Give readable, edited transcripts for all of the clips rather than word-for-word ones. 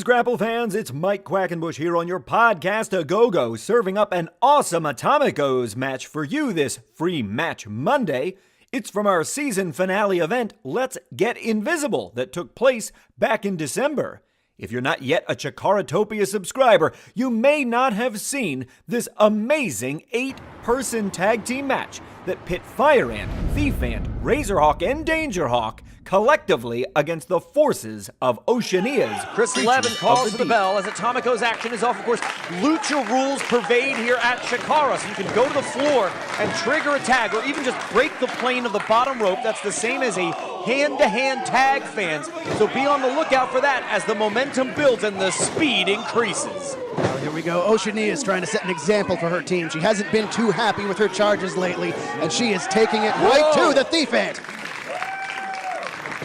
Greetings, Grapple fans. It's Mike Quackenbush here on your podcast, A Go-Go, serving up an awesome Atomicos match for you this Free Match Monday. It's from our season finale event, Let's Get Invisible, that took place back in December. If you're not yet a CHIKARAtopia subscriber, you may not have seen this amazing 8-person tag team match that pit Fire Ant, Thief Ant, Razerhawk, and Danjerhawk collectively against the forces of Oceania's Chris Levin calls for the bell as Atomicos action is off. Of course, lucha rules pervade here at CHIKARA, so you can go to the floor and trigger a tag or even just break the plane of the bottom rope. That's the same as a hand-to-hand tag, fans. So be on the lookout for that as the momentum builds and the speed increases. Well, here we go. Oceania is trying to set an example for her team. She hasn't been too happy with her charges lately, and she is taking it right to the Thief Ant.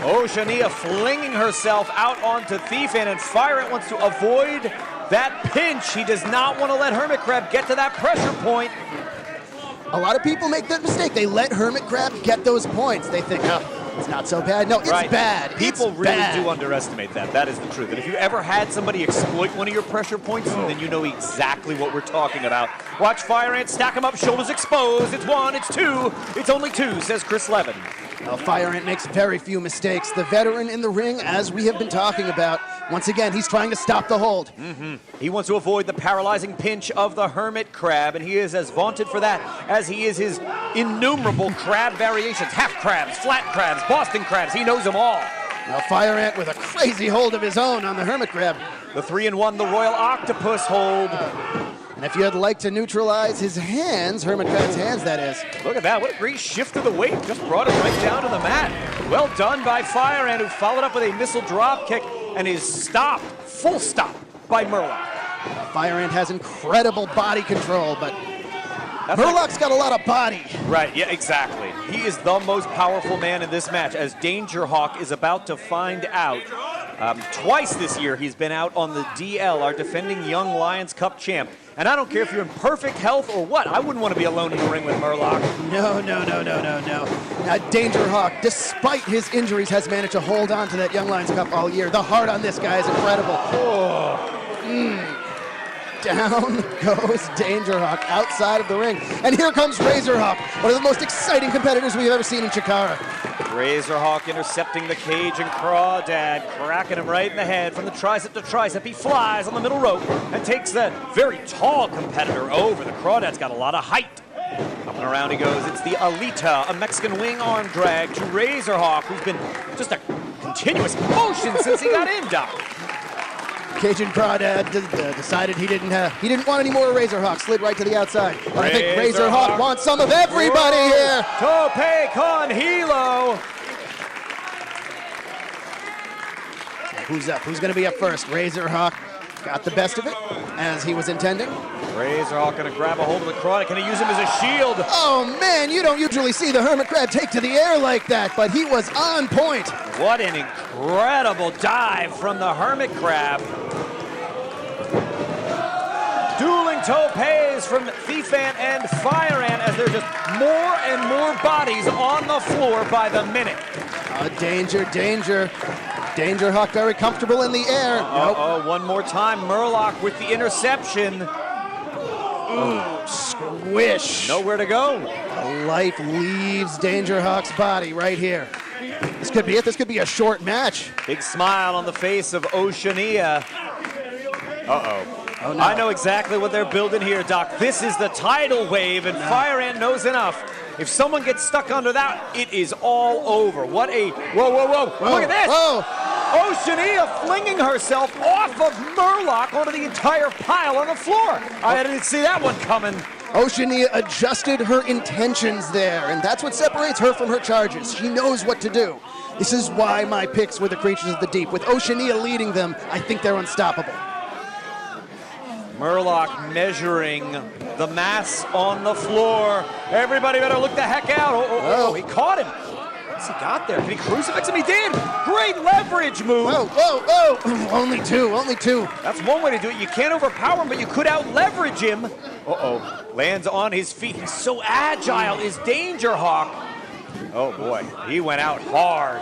Oceania flinging herself out onto Thief Ant, and Fire Ant wants to avoid that pinch. He does not want to let Hermit Crab get to that pressure point. A lot of people make that mistake. They let Hermit Crab get those points. They think, oh, it's not so bad. No, it's bad. People really do underestimate that. That is the truth. And if you ever had somebody exploit one of your pressure points, then you know exactly what we're talking about. Watch Fire Ant stack him up, shoulders exposed. It's one, it's two, it's only two, says Chris Levin. Well, Fire Ant makes very few mistakes. The veteran in the ring, as we have been talking about, once again, he's trying to stop the hold. He wants to avoid the paralyzing pinch of the Hermit Crab, and he is as vaunted for that as he is his innumerable crab variations. Half crabs, flat crabs, Boston crabs, he knows them all. Now Fire Ant with a crazy hold of his own on the Hermit Crab. The 3-in-1, the Royal Octopus hold. And if you'd like to neutralize his hands, Hermit Crab's hands, that is. Look at that, what a great shift of the weight. Just brought it right down to the mat. Well done by Fire Ant, who followed up with a missile drop kick and is stopped, full stop, by Murloc. Fire Ant has incredible body control, but Murloc's got a lot of body. Right, yeah, exactly. He is the most powerful man in this match, as Danjerhawk is about to find out. Twice this year he's been out on the DL, our defending Young Lions Cup champ. And I don't care if you're in perfect health or what, I wouldn't want to be alone in the ring with Murloc. No. Danjerhawk, despite his injuries, has managed to hold on to that Young Lions Cup all year. The heart on this guy is incredible. Down goes Danjerhawk outside of the ring. And here comes Razerhawk, one of the most exciting competitors we've ever seen in CHIKARA. Razerhawk intercepting the cage, and Crawdad cracking him right in the head from the tricep to tricep. He flies on the middle rope and takes that very tall competitor over. The Crawdad's got a lot of height. Up and around he goes. It's the Alita, a Mexican wing arm drag to Razerhawk, who's been just a continuous motion since he got in, Doc. Cajun Crawdad decided he didn't want any more Razerhawk. Slid right to the outside. But I think Razerhawk wants some of everybody here. Tope con Hilo. Who's up? Who's going to be up first? Razerhawk got the best of it, as he was intending. Razerhawk going to grab a hold of the Crawdad. Can he use him as a shield? Oh, man, you don't usually see the Hermit Crab take to the air like that, but he was on point. What an incredible dive from the Hermit Crab. Dueling topes from Thief Ant and Fire Ant as there's just more and more bodies on the floor by the minute. Danger. Danjerhawk very comfortable in the air. One more time. Murloc with the interception. Squish. Nowhere to go. Life leaves Danjerhawk's body right here. This could be it. This could be a short match. Big smile on the face of Oceania. Oh, no. I know exactly what they're building here, Doc. This is the tidal wave, and Fire Ant knows enough. If someone gets stuck under that, it is all over. What a... Whoa. Look at this. Oceania flinging herself off of Murloc onto the entire pile on the floor. I didn't see that one coming. Oceania adjusted her intentions there, and that's what separates her from her charges. She knows what to do. This is why my picks were the Creatures of the Deep. With Oceania leading them, I think they're unstoppable. Murloc measuring the mass on the floor. Everybody better look the heck out. He caught him. What's he got there? Did he crucifix him? He did. Great leverage move. Whoa. Only two. That's one way to do it. You can't overpower him, but you could out-leverage him. Lands on his feet. He's so agile, is Danjerhawk. Oh, boy. He went out hard.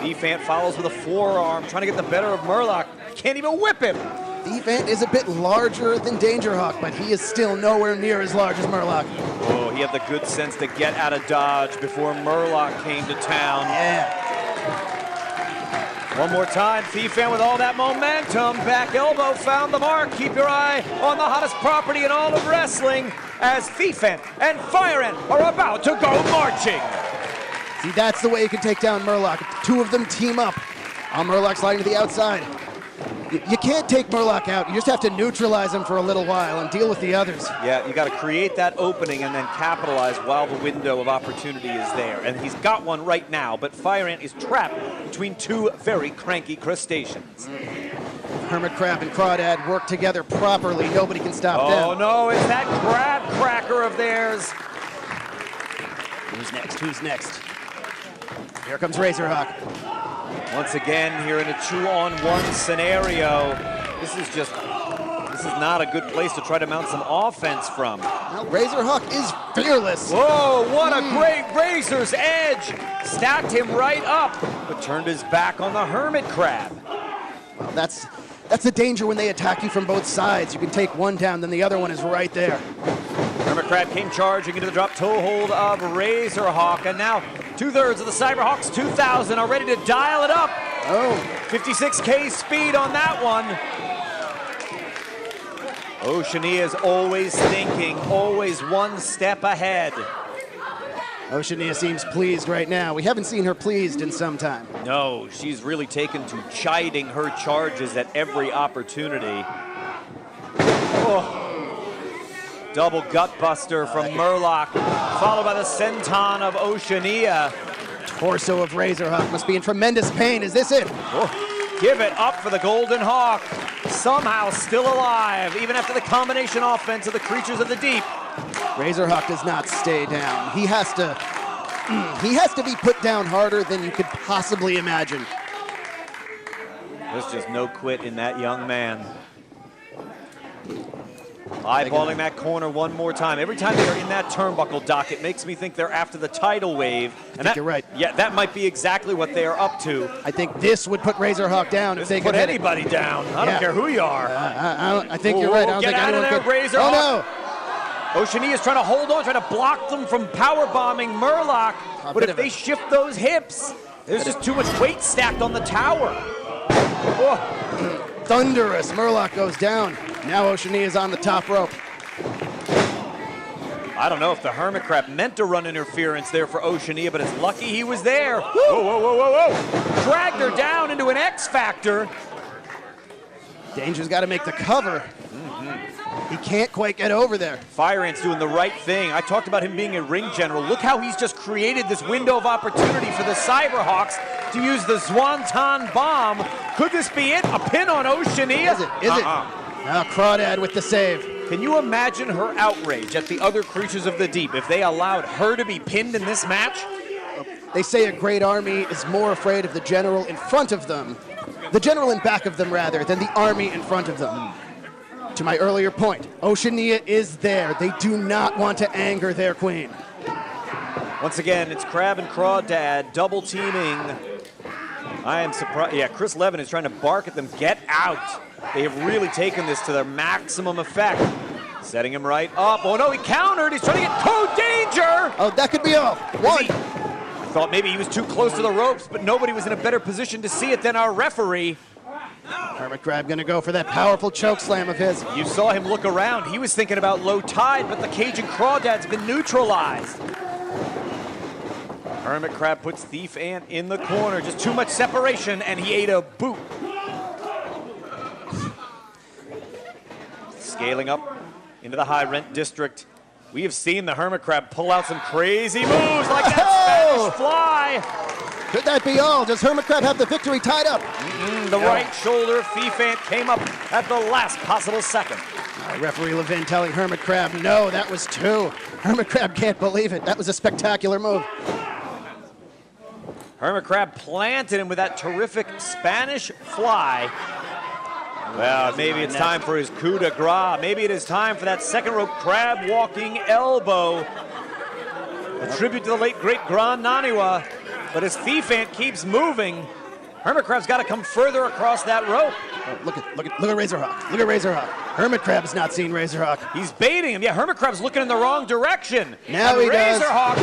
Thief Ant follows with a forearm, trying to get the better of Murloc. Can't even whip him. Thief Ant is a bit larger than Danjerhawk, but he is still nowhere near as large as Murloc. Oh, he had the good sense to get out of dodge before Murloc came to town. Yeah. One more time, Thief Ant with all that momentum. Back elbow found the mark. Keep your eye on the hottest property in all of wrestling as Thief Ant and Fire Ant are about to go marching. See, that's the way you can take down Murloc. Two of them team up. Murloc sliding to the outside. You can't take Murloc out. You just have to neutralize him for a little while and deal with the others. Yeah, you got to create that opening and then capitalize while the window of opportunity is there. And he's got one right now, but Fire Ant is trapped between two very cranky crustaceans. Hermit Crab and Crawdad work together properly. Nobody can stop them. Oh no, it's that crab cracker of theirs. Who's next? Who's next? Here comes Razerhawk. Once again, here in a 2-on-1 scenario, this is not a good place to try to mount some offense from. Well, Razerhawk is fearless. Whoa, what a great Razor's Edge! Stacked him right up, but turned his back on the Hermit Crab. Well, that's the danger when they attack you from both sides. You can take one down, then the other one is right there. Hermit Crab came charging into the drop toe hold of Razerhawk, and now 2/3 of the Cyberhawks 2000 are ready to dial it up. Oh. 56K speed on that one. Oceania is always thinking, always one step ahead. Oceania seems pleased right now. We haven't seen her pleased in some time. No, she's really taken to chiding her charges at every opportunity. Oh. Double gutbuster from Murloc, followed by the senton of Oceania. Torso of Razerhawk must be in tremendous pain. Is this it? Oh, give it up for the Golden Hawk. Somehow still alive, even after the combination offense of the creatures of the deep. Razerhawk does not stay down. He has to be put down harder than you could possibly imagine. There's just no quit in that young man. Eyeballing that corner one more time. Every time they are in that turnbuckle, Doc, it makes me think they're after the tidal wave. And you're right. Yeah, that might be exactly what they are up to. I think this would put Razerhawk down if they could put anybody down. I don't care who you are. I think you're right. I don't Get think out of anyone there, could. Razerhawk. Oh no! Oceania is trying to hold on, trying to block them from power bombing Murloc. But if they shift those hips, there's just too much weight stacked on the tower. Oh. Thunderous. Murloc goes down. Now Oceania is on the top rope. I don't know if the Hermit Crab meant to run interference there for Oceania, but it's lucky he was there. Woo. Whoa, whoa, whoa, whoa, whoa. Dragged her down into an X Factor. Danger's got to make the cover. He can't quite get over there. Fire Ant's doing the right thing. I talked about him being a ring general. Look how he's just created this window of opportunity for the Cyberhawks to use the Swanton Bomb. Could this be it? A pin on Oceania? Is it? Now Crawdad with the save. Can you imagine her outrage at the other creatures of the deep if they allowed her to be pinned in this match? They say a great army is more afraid of the general in front of them, the general in back of them rather, than the army in front of them. To my earlier point, Oceania is there. They do not want to anger their queen. Once again, it's Crab and Crawdad double teaming. I am surprised. Yeah, Chris Levin is trying to bark at them. Get out. They have really taken this to their maximum effect. Setting him right up. Oh no, he countered. He's trying to get Code Danger. Oh, that could be all. One. I thought maybe he was too close to the ropes, but nobody was in a better position to see it than our referee. Hermit Crab gonna go for that powerful choke slam of his. You saw him look around. He was thinking about low tide, but the Cajun Crawdad's been neutralized. Hermit Crab puts Thief Ant in the corner. Just too much separation, and he ate a boot. Scaling up into the high rent district. We have seen the Hermit Crab pull out some crazy moves like that Spanish fly. Could that be all? Does Hermit Crab have the victory tied up? The right shoulder, Thief Ant came up at the last possible second. Referee Levin telling Hermit Crab, no, that was two. Hermit Crab can't believe it. That was a spectacular move. Hermit Crab planted him with that terrific Spanish fly. Well, maybe it's time for his coup de grace. Maybe it is time for that second rope crab walking elbow. A tribute to the late, great Grand Naniwa. But as Thief Ant keeps moving, Hermit Crab's got to come further across that rope. Oh, look at Razerhawk. Look at Razerhawk. Hermit Crab's not seen Razerhawk. He's baiting him. Yeah, Hermit Crab's looking in the wrong direction. Now and he does. Razerhawk,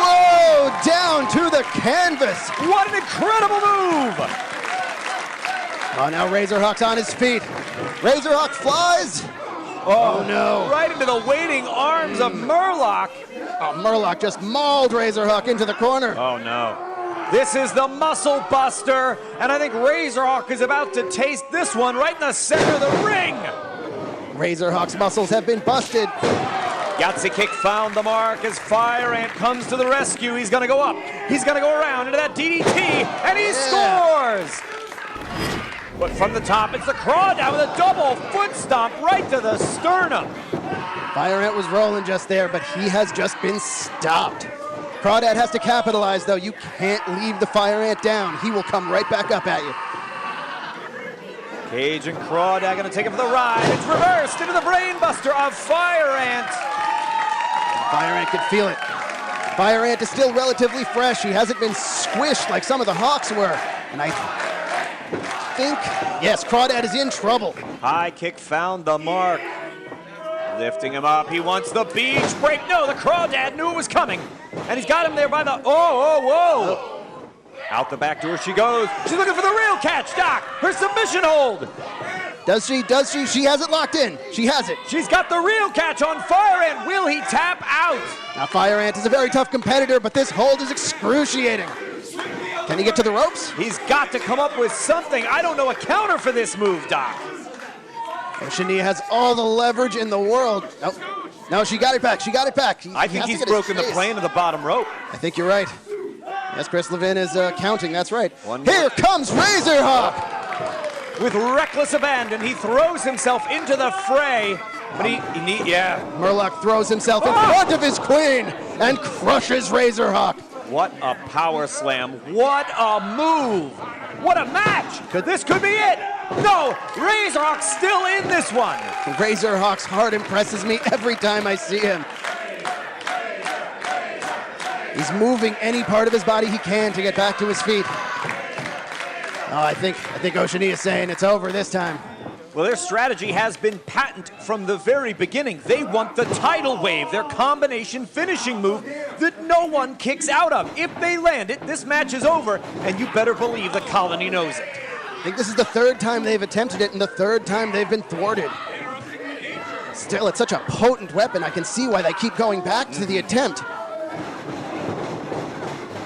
Whoa! Down to the canvas. what an incredible move! Oh, now Razerhawk's on his feet. Razerhawk flies. Oh no. Right into the waiting arms of Murloc. Oh, Murloc just mauled Razerhawk into the corner. Oh no. This is the Muscle Buster, and I think Razerhawk is about to taste this one right in the center of the ring. Razerhawk's muscles have been busted. Yahtzee kick found the mark as Fire Ant comes to the rescue. He's gonna go up. He's gonna go around into that DDT, and he scores! But from the top, it's the Crawdad with a double foot stomp right to the sternum. Fire Ant was rolling just there, but he has just been stopped. Crawdad has to capitalize, though. You can't leave the Fire Ant down. He will come right back up at you. Cage and Crawdad gonna take him for the ride. It's reversed into the brainbuster of Fire Ant. Fire Ant could feel it. Fire Ant is still relatively fresh. He hasn't been squished like some of the Hawks were. And I think, yes, Crawdad is in trouble. High kick found the mark. Lifting him up, he wants the beach break. No, the Crawdad knew it was coming. And he's got him there by the, whoa. Out the back door she goes. She's looking for the real catch, Doc. Her submission hold. Does she? She has it locked in. She has it. She's got the real catch on Fire Ant. Will he tap out? Now Fire Ant is a very tough competitor, but this hold is excruciating. Can he get to the ropes? He's got to come up with something. I don't know a counter for this move, Doc. Shania has all the leverage in the world. No, she got it back. I think he's broken the plane of the bottom rope. I think you're right. Yes, Chris Levin is counting. That's right. Here comes Razerhawk. With reckless abandon, he throws himself into the fray. But Murloc throws himself in front of his queen and crushes Razerhawk. What a power slam. What a move. What a match. This could be it. No, Razerhawk's still in this one. Razerhawk's heart impresses me every time I see him. He's moving any part of his body he can to get back to his feet. Oh, I think Oceania is saying it's over this time. Well, their strategy has been patent from the very beginning. They want the tidal wave, their combination finishing move that no one kicks out of. If they land it, this match is over, and you better believe the colony knows it. I think this is the third time they've attempted it and the third time they've been thwarted. Still, it's such a potent weapon. I can see why they keep going back to the attempt.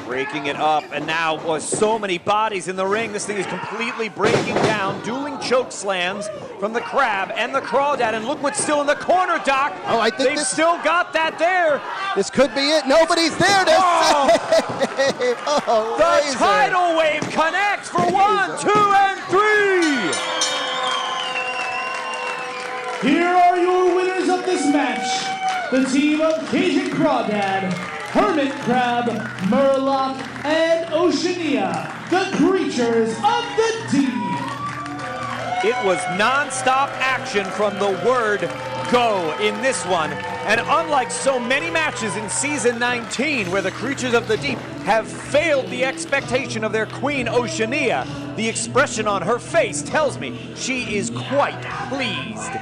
Breaking it up, and now with so many bodies in the ring, this thing is completely breaking down. Dueling choke slams from the Crab and the Crawdad, and look what's still in the corner, Doc. Oh, I think they've still got that there. This could be it. Nobody's there to save. Oh, the Razor. tidal wave connects for 1, 2, and 3. Here are your winners of this match. The team of Cage and Crawdad, Hermit Crab, Murloc, and Oceania, the creatures of the deep. It was non-stop action from the word go in this one. And unlike so many matches in Season 19 where the creatures of the deep have failed the expectation of their queen Oceania, the expression on her face tells me she is quite pleased.